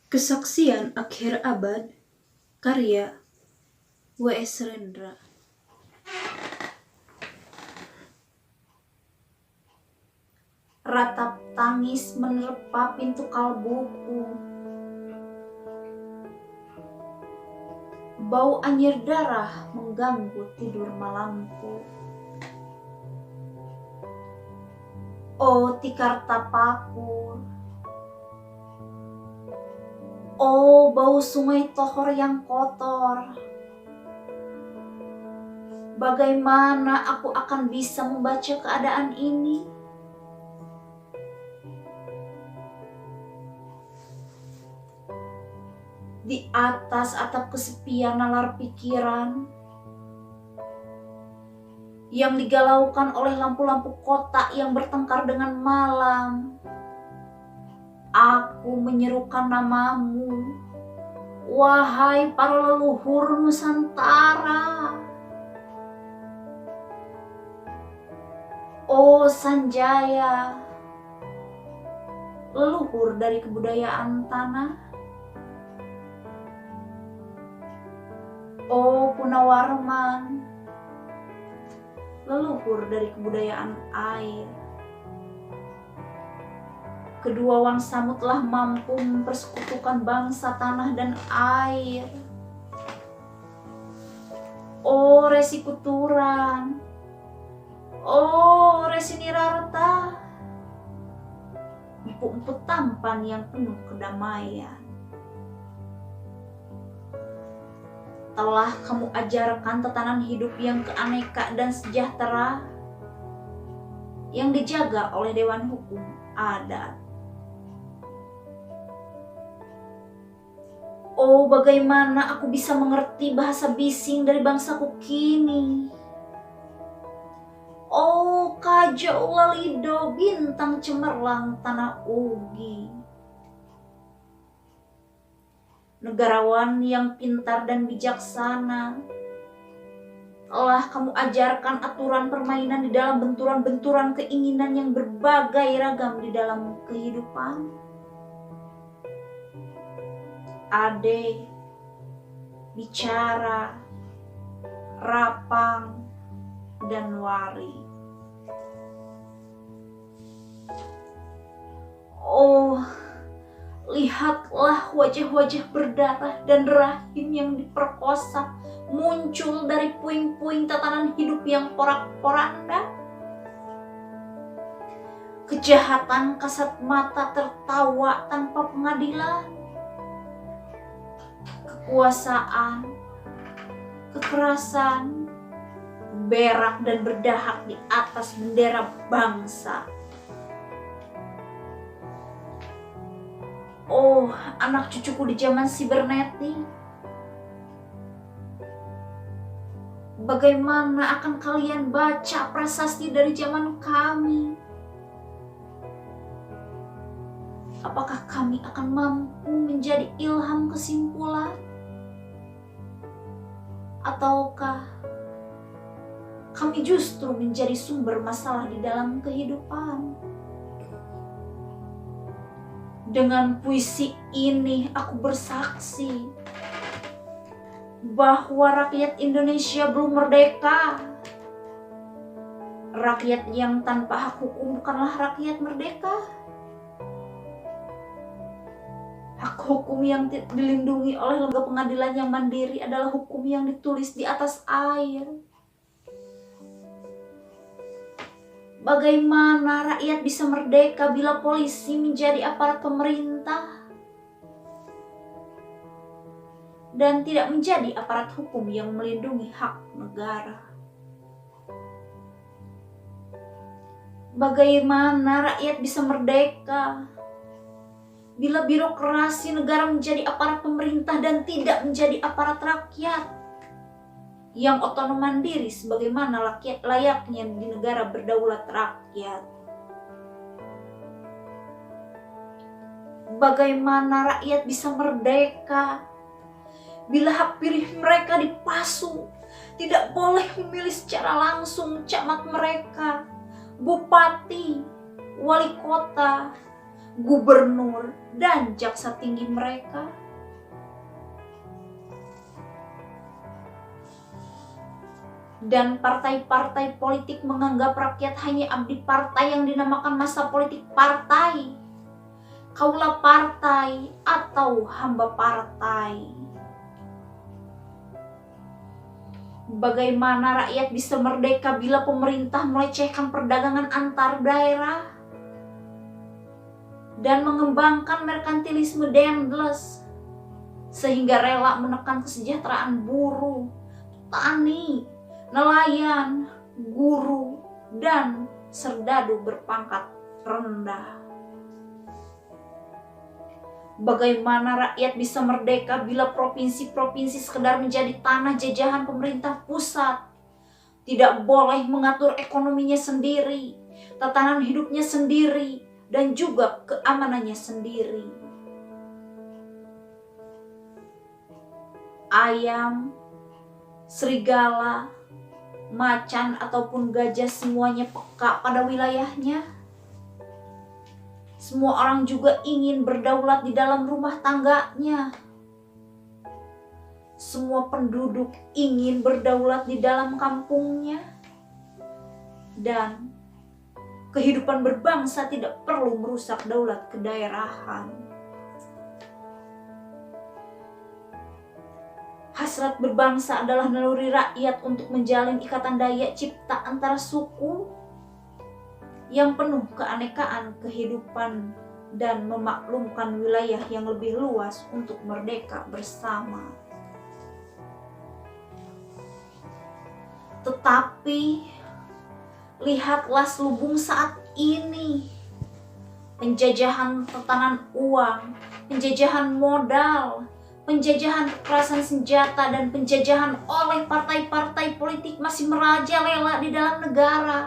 Kesaksian Akhir Abad, karya W.S. Rendra. Ratap tangis menerpa pintu kalbuku. Bau anyir darah mengganggu tidur malamku. Oh tikar tapaku. Oh bau sungai Tohor yang kotor. Bagaimana aku akan bisa membaca keadaan ini? Di atas atap kesepian nalar pikiran yang digalaukan oleh lampu-lampu kota yang bertengkar dengan malam, aku menyerukan namamu, wahai para leluhur Nusantara. Oh Sanjaya, leluhur dari kebudayaan tanah. Oh Punawarman, leluhur dari kebudayaan air. Kedua wangsamu telah mampu mempersekutukan bangsa tanah dan air. Oh Resi Kuturan, oh Resi Nirarta, empu-empu tampan yang penuh kedamaian. Telah kamu ajarkan tatanan hidup yang keaneka dan sejahtera yang dijaga oleh Dewan Hukum Adat. Oh bagaimana aku bisa mengerti bahasa bising dari bangsaku kini. Oh Kajau Lalido, bintang cemerlang tanah Ugi. Negarawan yang pintar dan bijaksana, telah kamu ajarkan aturan permainan di dalam benturan-benturan keinginan yang berbagai ragam di dalam kehidupan. Ade, bicara, rapang, dan wari. Oh, lihatlah wajah-wajah berdarah dan rahim yang diperkosa muncul dari puing-puing tatanan hidup yang porak-poranda. Kejahatan kasat mata tertawa tanpa pengadilan. Kekuasaan, kekerasan, berak dan berdahak di atas bendera bangsa. Oh, anak cucuku di zaman sibernetik, bagaimana akan kalian baca prasasti dari zaman kami? Apakah kami akan mampu menjadi ilham kesimpulan? Ataukah kami justru menjadi sumber masalah di dalam kehidupan? Dengan puisi ini aku bersaksi bahwa rakyat Indonesia belum merdeka. Rakyat yang tanpa hak hukum bukanlah rakyat merdeka. Hak hukum yang dilindungi oleh lembaga pengadilan yang mandiri adalah hukum yang ditulis di atas air. Bagaimana rakyat bisa merdeka bila polisi menjadi aparat pemerintah dan tidak menjadi aparat hukum yang melindungi hak negara? Bagaimana rakyat bisa merdeka bila birokrasi negara menjadi aparat pemerintah dan tidak menjadi aparat rakyat yang otonom mandiri sebagaimana layaknya di negara berdaulat rakyat? Bagaimana rakyat bisa merdeka bila hak pilih mereka dipasu, tidak boleh memilih secara langsung camat mereka, bupati, wali kota, gubernur, dan jaksa tinggi mereka. Dan partai-partai politik menganggap rakyat hanya abdi partai yang dinamakan masa politik partai, kaula partai, atau hamba partai. Bagaimana rakyat bisa merdeka bila pemerintah melecehkan perdagangan antar daerah dan mengembangkan merkantilisme dendles sehingga rela menekan kesejahteraan buruh, petani, nelayan, guru, dan serdadu berpangkat rendah? Bagaimana rakyat bisa merdeka bila provinsi-provinsi sekedar menjadi tanah jajahan pemerintah pusat, tidak boleh mengatur ekonominya sendiri, tatanan hidupnya sendiri, dan juga keamanannya sendiri? Ayam, serigala, macan, ataupun gajah semuanya peka pada wilayahnya. Semua orang juga ingin berdaulat di dalam rumah tangganya. Semua penduduk ingin berdaulat di dalam kampungnya. Dan kehidupan berbangsa tidak perlu merusak daulat kedaerahan. Hasrat berbangsa adalah naluri rakyat untuk menjalin ikatan daya cipta antara suku yang penuh keanekaan kehidupan dan memaklumkan wilayah yang lebih luas untuk merdeka bersama. Tetapi lihatlah selubung saat ini. Penjajahan tatanan uang, penjajahan modal, penjajahan kekerasan senjata, dan penjajahan oleh partai-partai politik masih merajalela di dalam negara.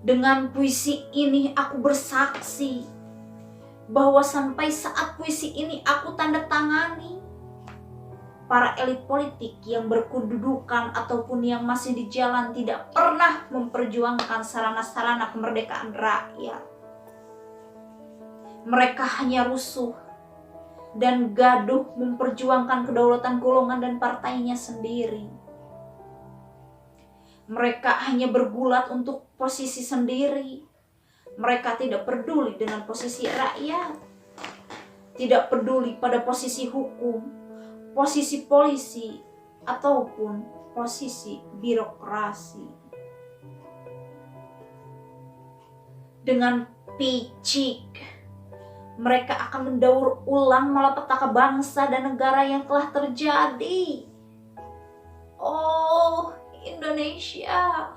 Dengan puisi ini aku bersaksi bahwa sampai saat puisi ini aku tanda tangani, para elit politik yang berkedudukan ataupun yang masih di jalan tidak pernah memperjuangkan sarana-sarana kemerdekaan rakyat. Mereka hanya rusuh dan gaduh memperjuangkan kedaulatan golongan dan partainya sendiri. Mereka hanya bergulat untuk posisi sendiri. Mereka tidak peduli dengan posisi rakyat, tidak peduli pada posisi hukum, posisi polisi, ataupun posisi birokrasi. Dengan picik, mereka akan mendaur ulang malapetaka bangsa dan negara yang telah terjadi. Oh, Indonesia.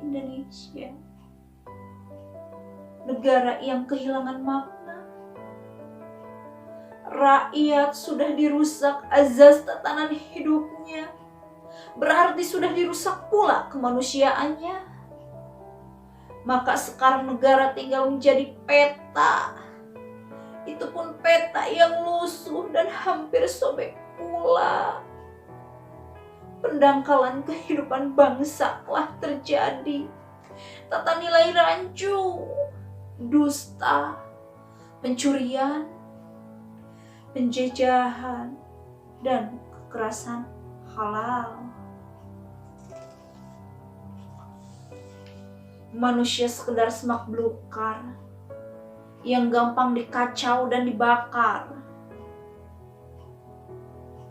Indonesia. Negara yang kehilangan makna. Rakyat sudah dirusak azas tatanan hidupnya. Berarti sudah dirusak pula kemanusiaannya. Maka sekarang negara tinggal menjadi peta. Itu pun peta yang lusuh dan hampir sobek pula. Pendangkalan kehidupan bangsa telah terjadi. Tata nilai rancu, dusta, pencurian, penjajahan, dan kekerasan halal. Manusia sekedar semak belukar yang gampang dikacau dan dibakar.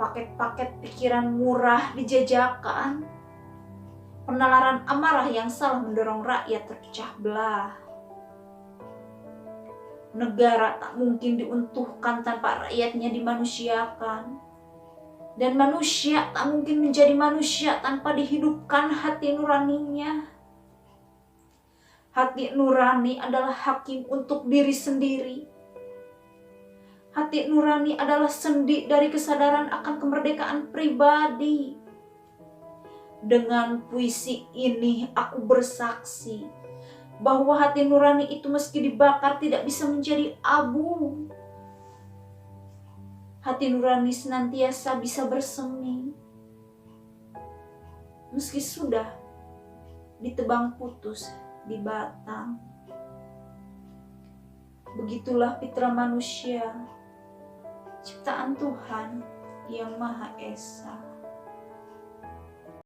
Paket-paket pikiran murah dijajakan. Penalaran amarah yang salah mendorong rakyat terpecah belah. Negara tak mungkin diuntuhkan tanpa rakyatnya dimanusiakan. Dan manusia tak mungkin menjadi manusia tanpa dihidupkan hati nuraninya. Hati nurani adalah hakim untuk diri sendiri. Hati nurani adalah sendi dari kesadaran akan kemerdekaan pribadi. Dengan puisi ini aku bersaksi bahwa hati nurani itu meski dibakar tidak bisa menjadi abu. Hati nurani senantiasa bisa bersemi meski sudah ditebang putus di batang. Begitulah fitrah manusia, ciptaan Tuhan yang Maha Esa.